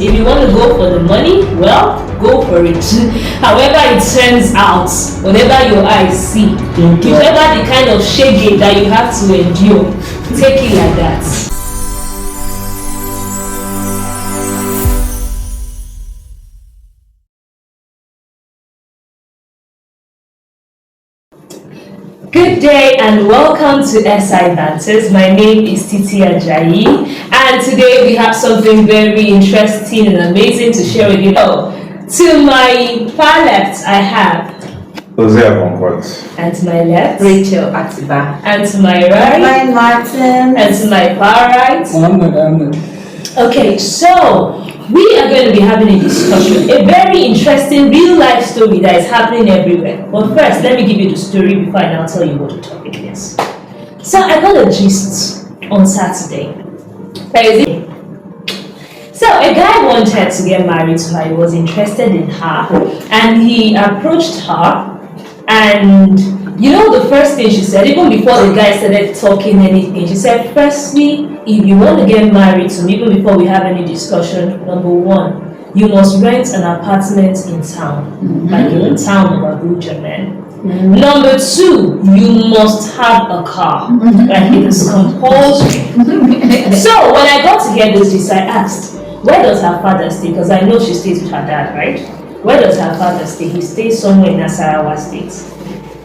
If you want to go for the money, well, go for it. However it turns out, whatever your eyes see, whichever the kind of shege that you have to endure, take it like that. Good day and welcome to SI Banters. My name is Titi Ajayi, and today we have something very interesting and amazing to share with you. To my far left, I have Hosea Concord. And to my left, Rachel Atiba. And to my right, Ryan Martin. And to my far right, Okay, so we are going to be having a discussion, a very interesting real life story that is happening everywhere. But first, let me give you the story before I now tell you what the topic is. So I got a gist on Saturday. So a guy wanted to get married to her, he was interested in her, and he approached her, and you know the first thing she said, even before the guy started talking anything, she said, firstly, if you want to get married to me, even before we have any discussion, number one, you must rent an apartment in town, like in the town of Abuja, man. Number two, you must have a car, like it is compulsory. So when I got to hear this, I asked, where does her father stay? Because I know she stays with her dad, right? Where does her father stay? He stays somewhere in Nasarawa State.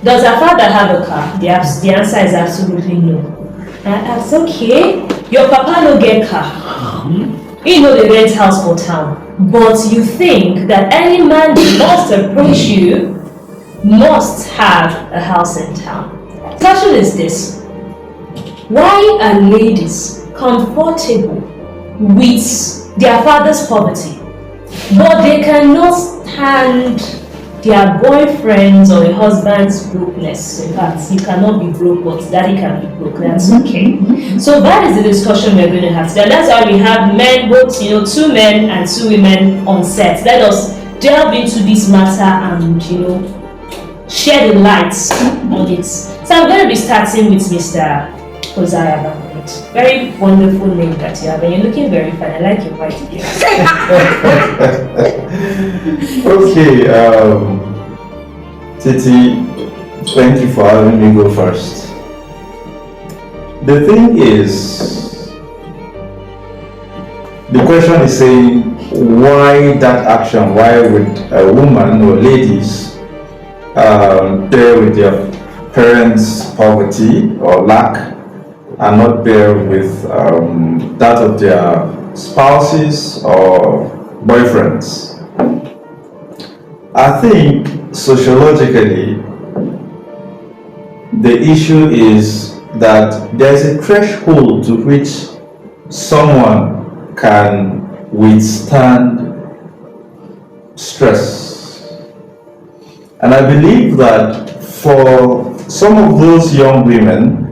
Does her father have a car? The answer is absolutely no. I asked, okay, your papa no get car. You know they rent house for town. But you think that any man that must approach you must have a house in town. The question is this. Why are ladies comfortable with their father's poverty, but they cannot stand their boyfriend's or a husband's brokenness? In fact, you cannot be broke, but daddy can be broke. That's okay. So that is the discussion we're going to have today. And that's why we have men, both, two men and two women on set. Let us delve into this matter and, share the lights on it. So I'm going to be starting with Mr. Hosea Concord. Very wonderful name that you have, and you're looking very fine. I like your white hair. Okay, Titi, thank you for having me go first. The thing is, the question is saying, why that action? Why would a woman or ladies bear with their parents' poverty or lack, and not bear with that of their spouses or boyfriends? I think sociologically, the issue is that there is a threshold to which someone can withstand stress. And I believe that for some of those young women,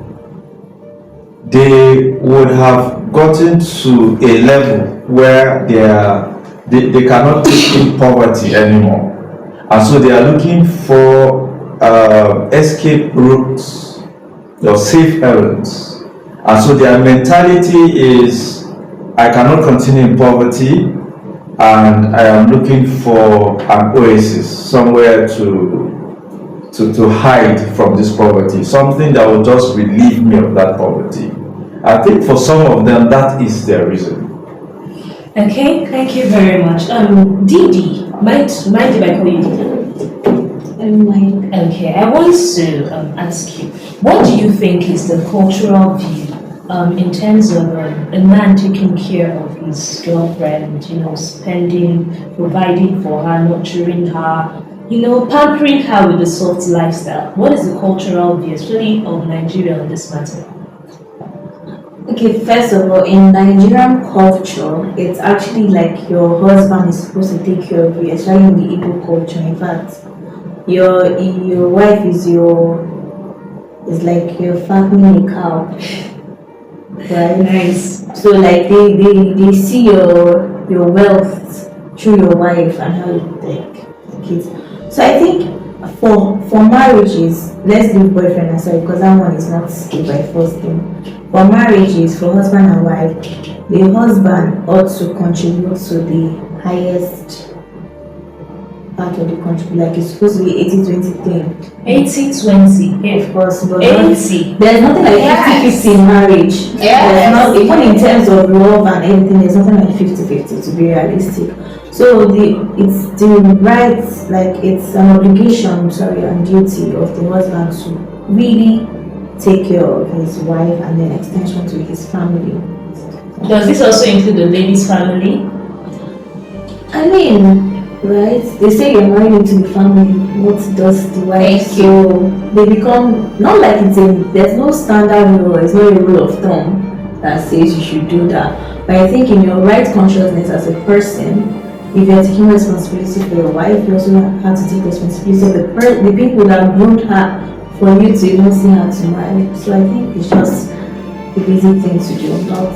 they would have gotten to a level where they cannot take in poverty anymore. And so they are looking for escape routes or safe errands. And so their mentality is, I cannot continue in poverty, and I am looking for an oasis, somewhere to hide from this poverty, something that will just relieve me of that poverty. I think for some of them, that is their reason. Okay, thank you very much. Didi, mind if I call you Didi? I don't mind. Okay, I want to ask you, what do you think is the cultural view in terms of a man taking care of his girlfriend, spending, providing for her, nurturing her, pampering her with a soft lifestyle? What is the cultural view, especially of Nigeria, on this matter? Okay, first of all, in Nigerian culture, it's actually like your husband is supposed to take care of you, especially in the Igbo culture. In fact, your wife is like your fattening a cow, right? Nice. So like they see your wealth through your wife and how you take kids. So I think for marriages, let's leave boyfriend aside because that one is not a by force thing. For marriages, for husband and wife, the husband ought to contribute to the highest part of the country. Like it's supposed to be 80-20 thing. 80-20. Of course, but 80. there's nothing like Yes. 50-50 in marriage. Yes. There's not, even in terms of love and everything, there's nothing like 50-50 to be realistic. So it's the right, like it's an obligation, and duty of the husband to really take care of his wife and then extension to his family. Does this also include the lady's family? I mean, right? They say you're married into the family. What does the wife? Thank So they become not like there's no standard rule. It's not a rule of thumb that says you should do that. But I think in your right consciousness as a person, if you're taking responsibility for your wife, you also have to take responsibility of the people that groomed her for you to even see her to marry. So I think it's just the basic thing to do. Not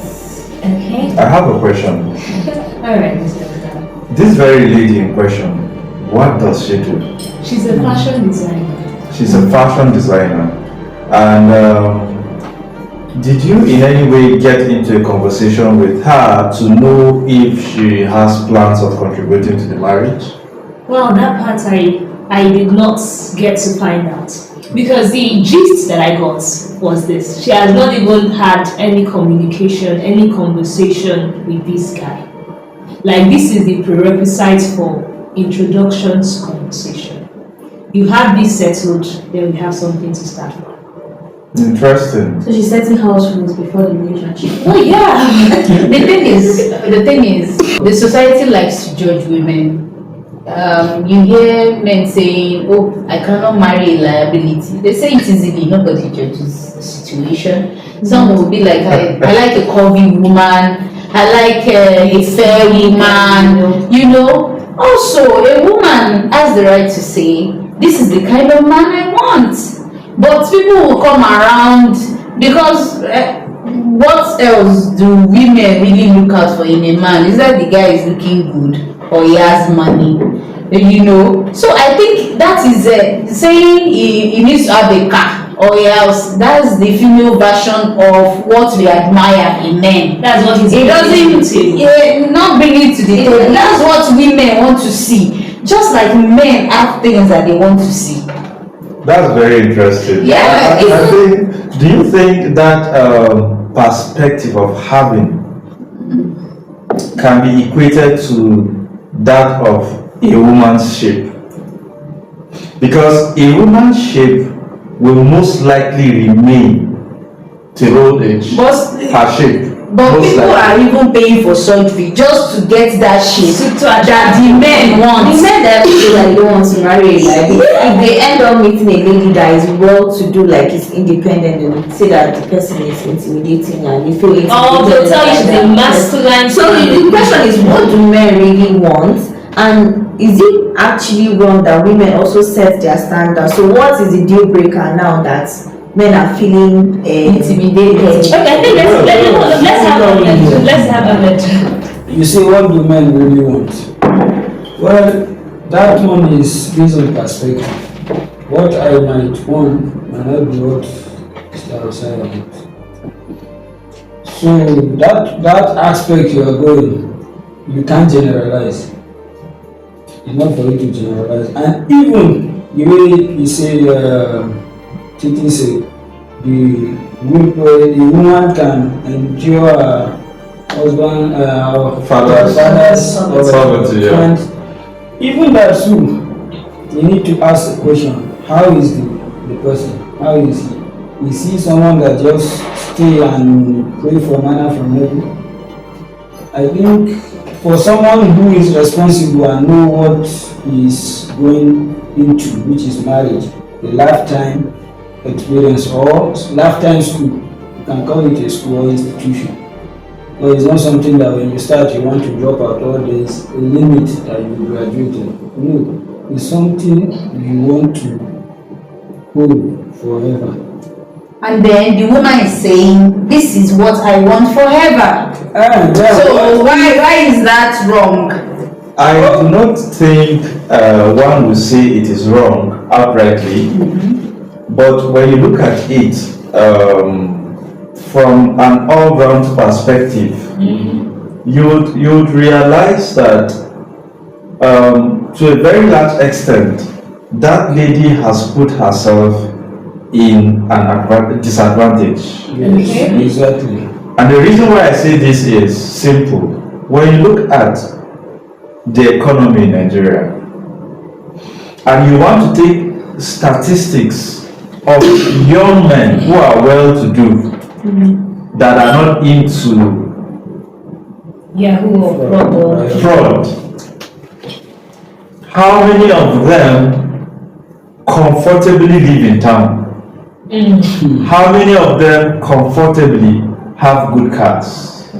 Okay. I have a question. Alright, Mr. Vidal. This very lady in question, what does she do? She's a fashion designer. She's a fashion designer. And did you in any way get into a conversation with her to know if she has plans of contributing to the marriage? Well, that part I did not get to find out. Because the gist that I got was this. She has not even had any communication, any conversation with this guy. Like, this is the prerequisite for introductions conversation. You have this settled, then we have something to start from. Interesting. so she's setting house rules before the relationship. Oh yeah. The thing is, the society likes to judge women. You hear men saying, "Oh, I cannot marry a liability." They say it easily. Nobody judges the situation. Some will be like, "I like a curvy woman. I like a fair woman." You know. Also, a woman has the right to say, "This is the kind of man I want." But people will come around because what else do women really look out for in a man? Is that the guy is looking good or he has money? You know. So I think that is saying he needs to have a car or a house. That's the female version of what we admire in men. That's what he's It doesn't not bring it to the table. That's what women want to see. Just like men have things that they want to see. That's very interesting. Yeah, I think, do you think that perspective of having can be equated to that of a woman's shape? Because a woman's shape will most likely remain till old age. Her shape. But most people likely. are even paying for surgery just to get that shape that the men want. The men that feel like they don't want to marry a liability, if they end up meeting a lady that is well to do, like is independent, they would say that the person is intimidating and they feel intimidated. Oh, they'll tell you she's a masculine. So the question is, what do men really want? And is it actually wrong that women also set their standards? So what is the deal breaker now that men are feeling intimidated? Okay, I think let's have a lecture. You see, what do men really want? Well, that one is based on perspective. What I might want might not be what is the outside of it. So that aspect you are going, you can't generalize. It's not for you to generalize. And even the way you say, Titi say, the woman can endure her husband, Father's poverty, yeah. friends. Even that too, you need to ask the question: how is the person? How is he? Is he someone that just stay and pray for manna from heaven? I think for someone who is responsible and know what he's going into, which is marriage, a lifetime experience or lifetime school, you can call it a school or institution. But it's not something that when you start you want to drop out or there's a limit that you graduated. No, it's something you want to hold forever. And then the woman is saying, "This is what I want forever." So why is that wrong? I do not think one will say it is wrong outrightly, but when you look at it, from an all-round perspective, you'd realize that to a very large extent, that lady has put herself in an disadvantage. Yes, Okay. exactly. And the reason why I say this is simple. When you look at the economy in Nigeria, and you want to take statistics of young men who are well-to-do that are not into Yahoo or fraud or fraud, how many of them comfortably live in town? How many of them comfortably have good cars?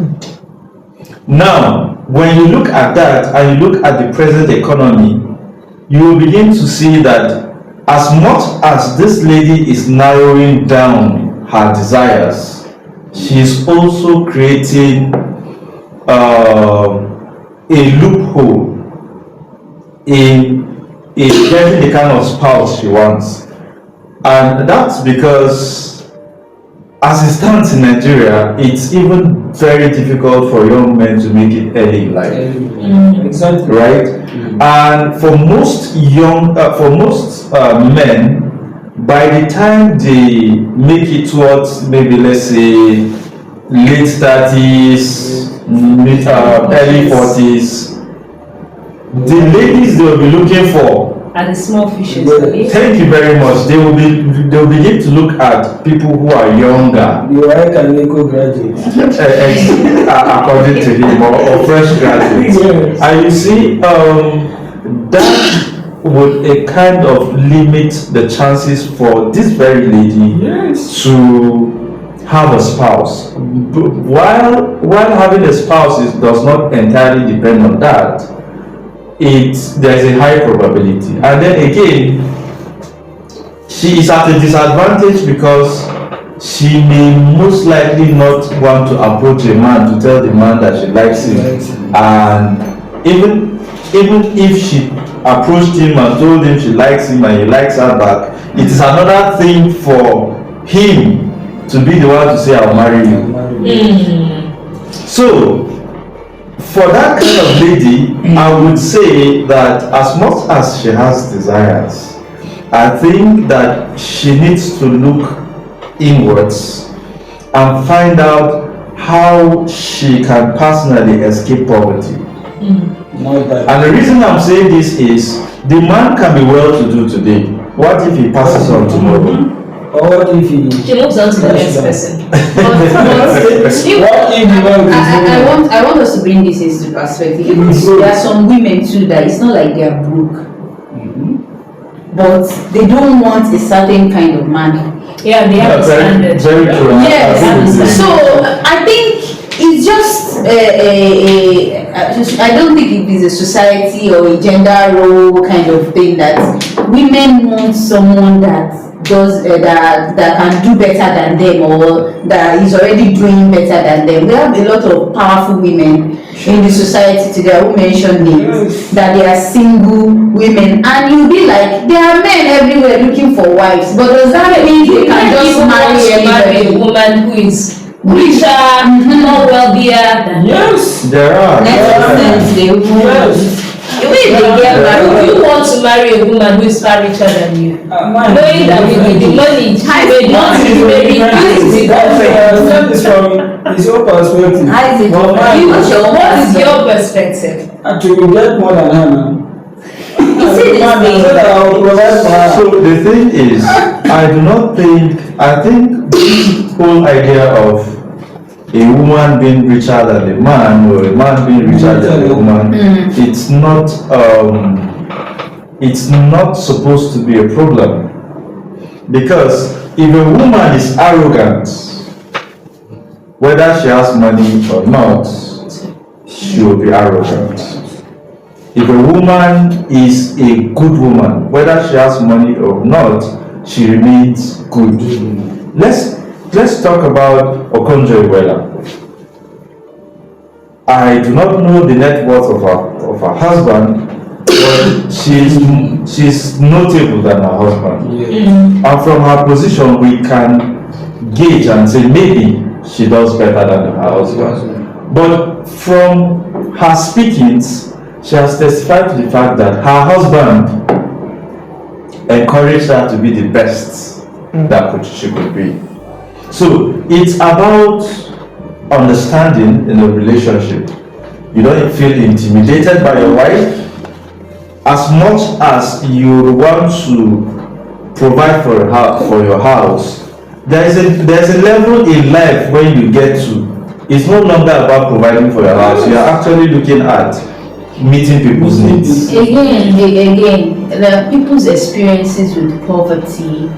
Now, when you look at that and you look at the present economy, you will begin to see that as much as this lady is narrowing down her desires, she is also creating a loophole in getting the kind of spouse she wants. And that's because, as it stands in Nigeria, it's even very difficult for young men to make it early in life, Exactly. right? And for most men, by the time they make it towards maybe, let's say, late 30s, early 40s, the ladies they will be looking for. and the small fishes. Yeah. Okay? Thank you very much. They will begin to look at people who are younger, The wife can make a graduate. according to him, or fresh graduates. Yes. And you see, that would a kind of limit the chances for this very lady Yes. to have a spouse. While having a spouse does not entirely depend on that, there's a high probability. And then again, she is at a disadvantage because she may most likely not want to approach a man to tell the man that she likes him. And even if she approached him and told him she likes him and he likes her back, it is another thing for him to be the one to say, I'll marry you. So, for that kind of lady, I would say that as much as she has desires, I think that she needs to look inwards and find out how she can personally escape poverty. Not that. And the reason I'm saying this is, the man can be well-to-do today. What if he passes on tomorrow? Or what if he? She moves on to the next person. What if the man is I want us to bring this into perspective. There are some women too that it's not like they are broke, but they don't want a certain kind of man. Yeah, they have a standard. Very true. Yes. So I think it's just I don't think it is a society or a gender role kind of thing that women want someone that does that can do better than them, or that is already doing better than them. We have a lot of powerful women in the society today. I will mention names, that they are single women, and you'll be like, there are men everywhere looking for wives, but does that mean they can just marry a anybody? woman who is richer, more wealthier than Yes, there are. Next they will Yes. the way they get married. You want to marry a woman who is far richer than you, knowing that with the money she may not be very easy. That is from his own perspective. How is it? But mine- What is your perspective? Actually, you get more than her now. see this Man, I thing. said I will provide for her. So the thing is, I think this whole idea of a woman being richer than a man, or a man being richer than a woman, it's not supposed to be a problem. Because if a woman is arrogant, whether she has money or not, she will be arrogant. If a woman is a good woman, whether she has money or not, she remains good. Let's talk about Okonjo-Iweala. I do not know the net worth of her husband, but she's notable than her husband. Yes. And from her position, we can gauge and say maybe she does better than her husband. But from her speakings, she has testified to the fact that her husband encouraged her to be the best she could be. So it's about understanding in a relationship. You don't feel intimidated by your wife as much as you want to provide for your house. There's a level in life when you get to. It's no longer about providing for your house. You are actually looking at meeting people's needs. Again, the people's experiences with poverty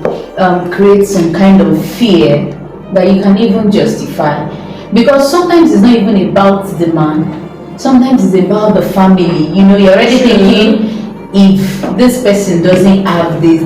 create some kind of fear that you can even justify. Because sometimes it's not even about the man, sometimes it's about the family. You know, you're already thinking, if this person doesn't have this,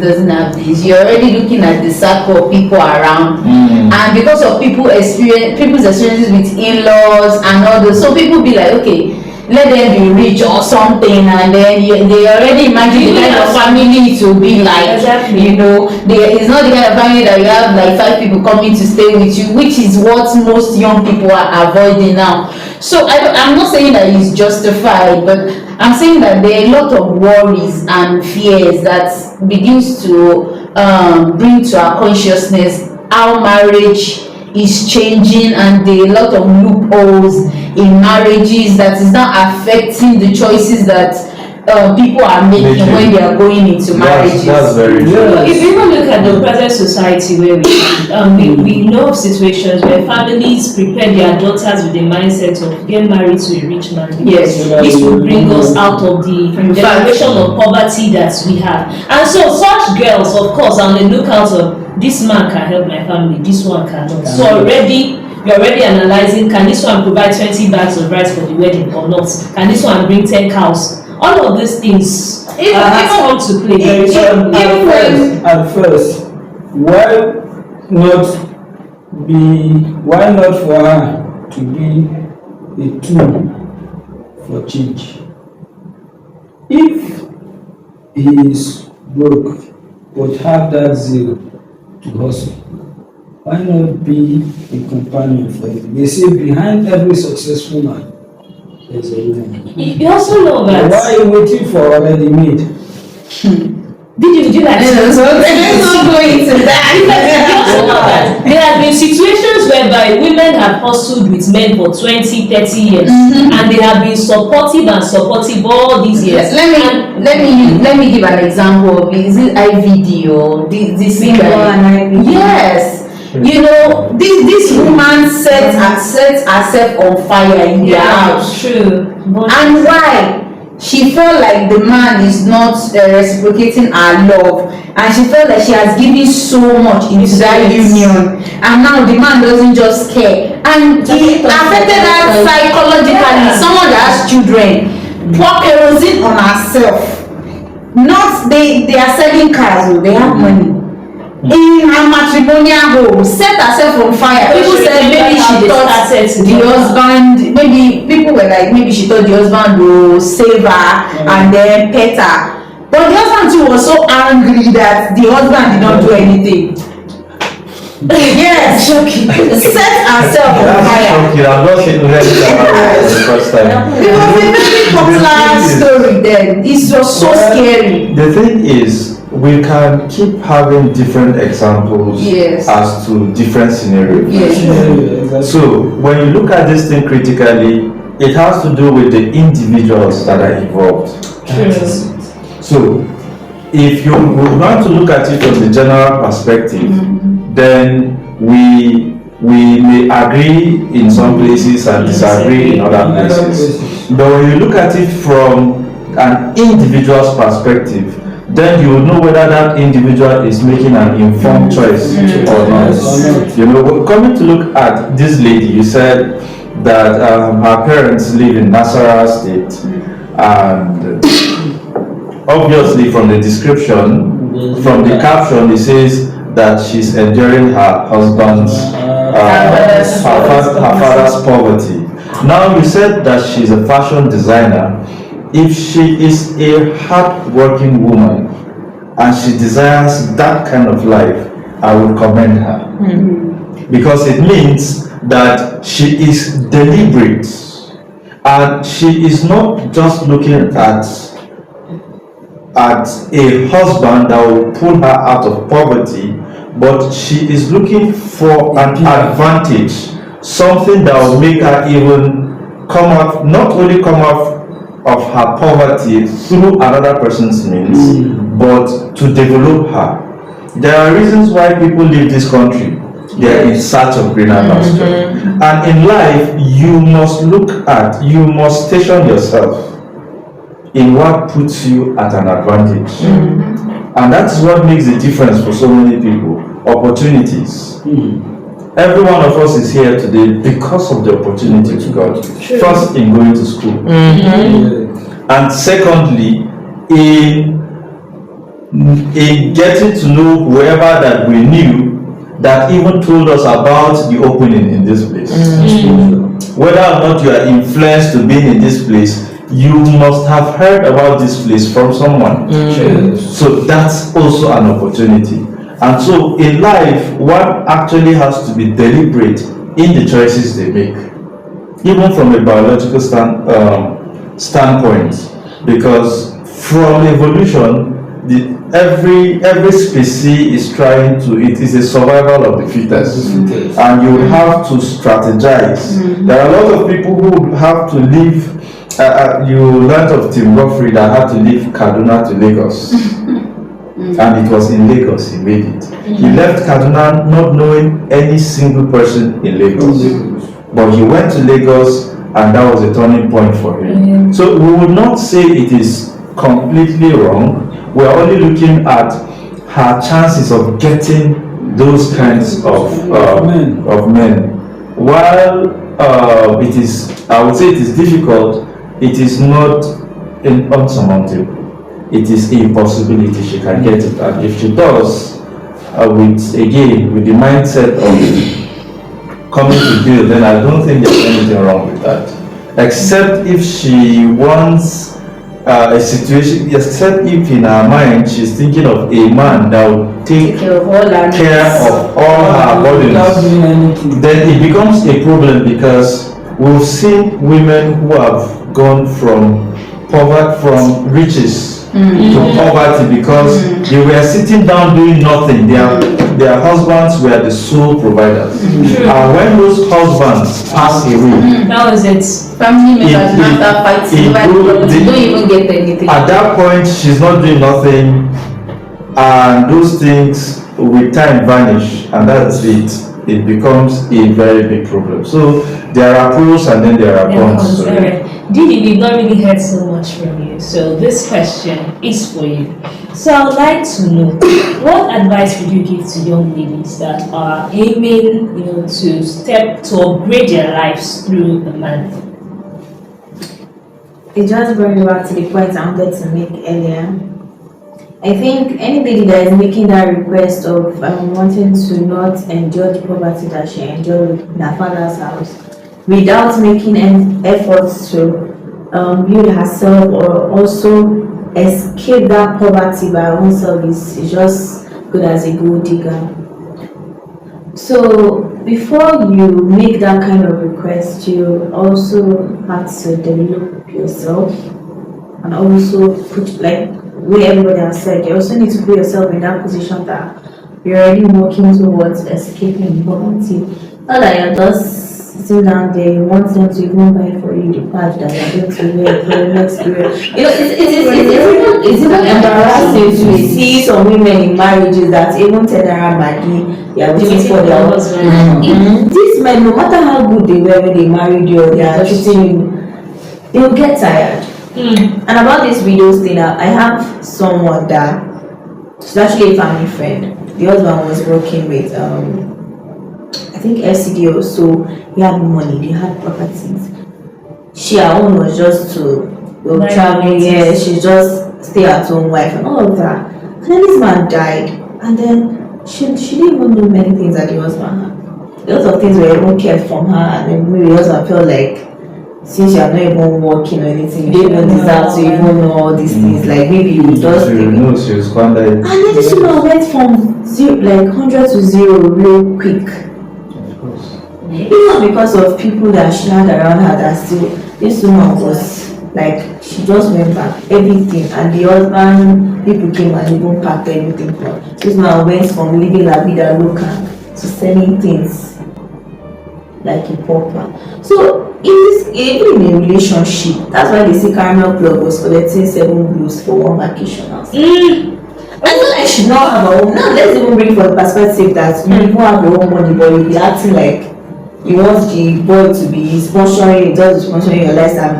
you're already looking at the circle of people around. And because of people's experiences with in-laws and all those, so people be like, okay, let them be rich or something, and then they already imagine the kind of family it will be like. Exactly. You know, it's not the kind of family that you have like 5 people coming to stay with you, which is what most young people are avoiding now. So I'm not saying that it's justified, but I'm saying that there are a lot of worries and fears that begins to bring to our consciousness how marriage is changing, and there are a lot of loopholes in marriages that is now affecting the choices that people are making when they are going into marriages. That's very true. But if you even look at the present society where we know of situations where families prepare their daughters with the mindset of get married to a rich man. Yes. This will bring us out of the generation of poverty that we have. And so such girls, of course, are on the lookout of this man can help my family, this one cannot. So you're already analyzing, can this one provide 20 bags of rice for the wedding or not? Can this one bring 10 cows? All of these things have come to play very strongly. At first, why not for her to be a tool for change? If he is broke but have that zeal to hustle, why not be a companion for him? They say behind every successful man there's a woman. You also know that. Why are you waiting for already made? Did you like Let's not go into that. You also know that there have been situations whereby women have hustled with men for 20, 30 years, and they have been supportive all these years. Let me give an example. Is it IVD or this guy? Yes. You know, this woman set herself on fire in their house. True. And why? She felt like the man is not reciprocating her love, and she felt like she has given so much into that union, and now the man doesn't just care, and he affected her psychologically. Someone that has children pour kerosene on herself. Not they are selling cars, they have money. In her matrimonial home, set herself on fire. People said maybe she thought the husband, maybe people were like, maybe she thought the husband will save her and then pet her. But the husband too was so angry that the husband did not do anything. Yes, set herself on fire. I'm not saying that the first time. It was a very popular story then. It was so scary. The thing is, we can keep having different examples as to different scenarios. So when you look at this thing critically, it has to do with the individuals that are involved. So if you want to look at it from the general perspective, then we may agree in some places and disagree in other places. But when you look at it from an individual's perspective, then you will know whether that individual is making an informed choice or not. You know, coming to look at this lady, you said that her parents live in Nasarawa State, and obviously from the description, from the caption, it says that she's enduring her husband's, her father's poverty. Now you said that she's a fashion designer. If she is a hard-working woman and she desires that kind of life, I would commend her. Because it means that she is deliberate, and she is not just looking at a husband that will pull her out of poverty, but she is looking for an advantage, something that will make her even come out, not only come out of her poverty through another person's means, but to develop her. There are reasons why people leave this country. They are in search of greener pasture. And in life, you must station yourself in what puts you at an advantage. And that is what makes the difference for so many people. Opportunities. Every one of us is here today because of the opportunity we got. First, in going to school. And secondly, in getting to know whoever that we knew that even told us about the opening in this place. Whether or not you are influenced to be in this place, you must have heard about this place from someone. So that's also an opportunity. And so in life, one actually has to be deliberate in the choices they make, even from a biological standpoint, because from evolution, every species is trying to, it is a survival of the fittest, and you have to strategize. There are a lot of people who have to leave. You learned of Tim Godfrey that had to leave Kaduna to Lagos, and it was in Lagos he made it. He left Kaduna not knowing any single person in Lagos, but he went to Lagos, and that was a turning point for him. So we would not say it is completely wrong. We are only looking at her chances of getting those kinds of men. While it is, I would say it is difficult, it is not unsurmountable. It is a possibility she can get it, and if she does, with the mindset of coming to build, then I don't think there's anything wrong with that. Except if she wants a situation, except if in her mind she's thinking of a man that will take care of all her burdens, then it becomes a problem, because we've seen women who have gone from riches to poverty because they were sitting down doing nothing. Their husbands were the sole providers. And when those husbands pass away, that was it. Family members after fighting, they don't even get anything. At that point, she's not doing nothing, and those things with time vanish, and that's it. It becomes a very big problem. So there are pros and then there are cons. Didi, we've not really heard so much from you, so this question is for you. So I would like to know, what advice would you give to young ladies that are aiming, to upgrade their lives through a man? It just brings me back to the point I wanted to make earlier. I think anybody that is making that request of wanting to not endure the poverty that she endured in her father's house, without making any efforts to build herself or also escape that poverty by her own self, is just good as a gold digger. So before you make that kind of request, you also have to develop yourself, and also put, like way everybody has said, you also need to put yourself in that position that you're already working towards escaping poverty. Not that you're just sitting down there, you want them to even buy for you the pad that you're going to wear for the next period. It's even embarrassing to see some women in marriages that even tell their Maggie, they are waiting for their husband. These men, no matter how good they were when they married you or they are treating you, they will get tired. And about this videos thing, I have someone that, she's actually a family friend. The husband was working with I think FCD or so. He had money, they had properties. Her own was just to travel, she just stay at home wife and all of that. And then this man died, and then she didn't even know many things that the husband had. Lots of things were even kept from her, and then maybe the husband felt like, since you are not even working or anything, you don't even deserve to even know all these things. Like maybe you just she was squandered. And then this woman went from 100 to 0 real quick. Of course. Even because of people that she had around her that still, this woman was like, she just went back, everything, and the husband, people came and even packed everything for her. This man went from living la vida loca to selling things like a pauper. So even in a relationship, that's why they say Caramel Club was collecting 7 blues for one vacation house. I feel like she not have her own. Now let's even bring for the perspective that you even have your own money, but you'll be acting like you want the boy to be sponsoring, just sponsoring your lifestyle.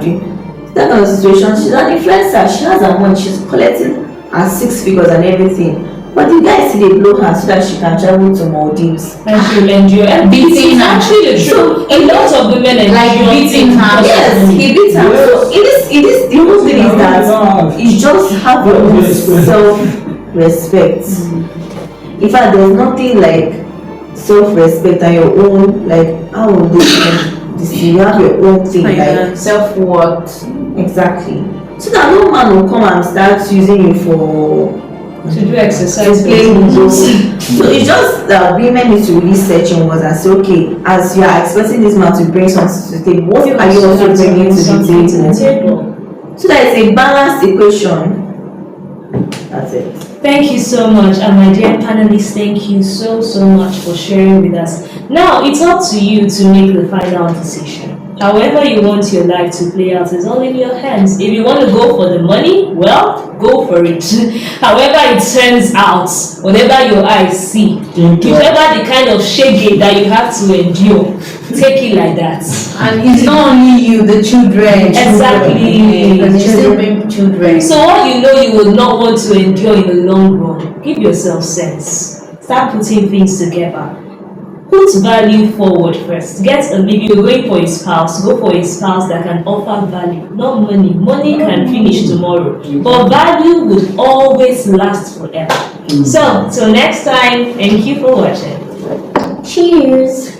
That kind of situation. She's an influencer. She has her money. She's collecting her 6 figures and everything. But the guy still they blow her so that she can travel to Maldives. And she'll endure. And Beating her. actually the truth. A lot of women endure. Like beating her. Yes, he beats her. So it is the whole thing is that you just have your own self-respect. In fact, there's nothing like self-respect and your own, like, how will this you have your own thing, like self-worth. exactly. So that no man will come and start using you for to do exercise. to play with you. So it's just that women need to really search inwards and say, okay, as you are expecting this man to bring something to the table, what are you also bringing to the table? So that it's a balanced equation. That's it. Thank you so much, and my dear panelists, thank you so much for sharing with us. Now it's up to you to make the final decision. However you want your life to play out is all in your hands. If you want to go for the money, well, go for it. However it turns out, whatever your eyes see, whichever the kind of shege that you have to endure, take it like that. And it's not only you, the children. Exactly. Because you still bring children. So what you know you would not want to endure in the long run, give yourself sense. Start putting things together. Put value forward first. If you're going for a spouse, go for a spouse that can offer value, not money. Money can finish tomorrow, but value would always last forever. So, till next time, thank you for watching. Cheers.